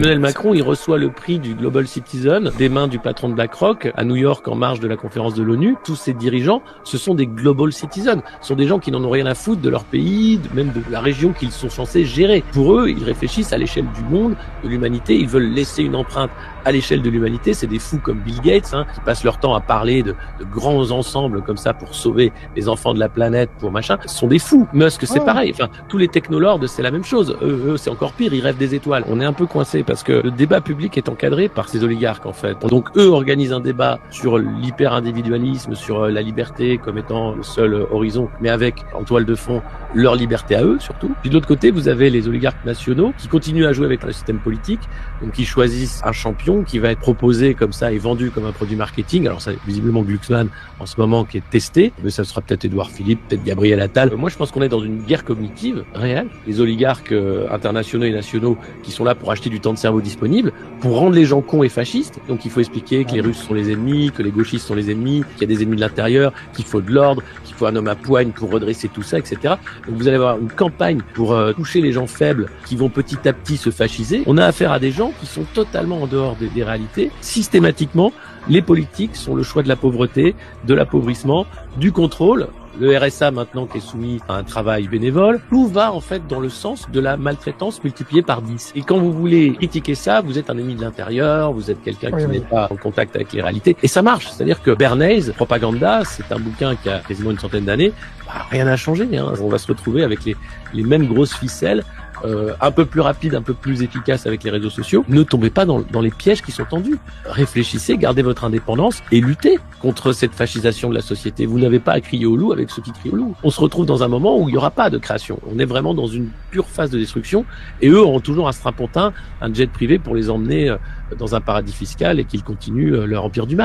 Emmanuel Macron, il reçoit le prix du Global Citizen des mains du patron de BlackRock à New York en marge de la conférence de l'ONU. Tous ces dirigeants, ce sont des Global Citizens. Ce sont des gens qui n'en ont rien à foutre de leur pays, même de la région qu'ils sont censés gérer. Pour eux, ils réfléchissent à l'échelle du monde, de l'humanité. Ils veulent laisser une empreinte à l'échelle de l'humanité. C'est des fous comme Bill Gates, qui passent leur temps à parler de grands ensembles comme ça pour sauver les enfants de la planète, pour machin. Ce sont des fous. Musk, c'est pareil. Enfin, tous les technoloords, c'est la même chose. Eux, c'est encore pire. Ils rêvent des étoiles. On est un peu coincé parce que le débat public est encadré par ces oligarques, en fait. Donc, eux organisent un débat sur l'hyper-individualisme, sur la liberté comme étant le seul horizon, mais avec en toile de fond leur liberté à eux, surtout. Puis de l'autre côté, vous avez les oligarques nationaux qui continuent à jouer avec le système politique, donc qui choisissent un champion qui va être proposé comme ça et vendu comme un produit marketing. Alors, c'est visiblement Glucksmann en ce moment qui est testé, mais ça sera peut-être Édouard Philippe, peut-être Gabriel Attal. Moi, je pense qu'on est dans une guerre cognitive réelle. Les oligarques internationaux et nationaux qui sont là pour acheter du temps de cerveau disponible, pour rendre les gens cons et fascistes. Donc, il faut expliquer que les Russes sont les ennemis, que les gauchistes sont les ennemis, qu'il y a des ennemis de l'intérieur, qu'il faut de l'ordre, qu'il faut un homme à poigne pour redresser tout ça, etc. Donc, vous allez avoir une campagne pour toucher les gens faibles qui vont petit à petit se fasciser. On a affaire à des gens qui sont totalement en dehors des réalités. Systématiquement, les politiques sont le choix de la pauvreté, de l'appauvrissement, du contrôle. Le RSA maintenant qui est soumis à un travail bénévole, tout va en fait dans le sens de la maltraitance multipliée par 10. Et quand vous voulez critiquer ça, vous êtes un ennemi de l'intérieur, vous êtes quelqu'un qui n'est pas en contact avec les réalités. Et ça marche. C'est-à-dire que Bernays, Propaganda, c'est un bouquin qui a quasiment une centaine d'années. Rien n'a changé. On va se retrouver avec les mêmes grosses ficelles. Un peu plus rapide, un peu plus efficace avec les réseaux sociaux. Ne tombez pas dans les pièges qui sont tendus. Réfléchissez, gardez votre indépendance et luttez contre cette fascisation de la société. Vous n'avez pas à crier au loup avec ceux qui crient au loup. On se retrouve dans un moment où il n'y aura pas de création. On est vraiment dans une pure phase de destruction et eux auront toujours un strapontin, un jet privé pour les emmener dans un paradis fiscal et qu'ils continuent leur empire du mal.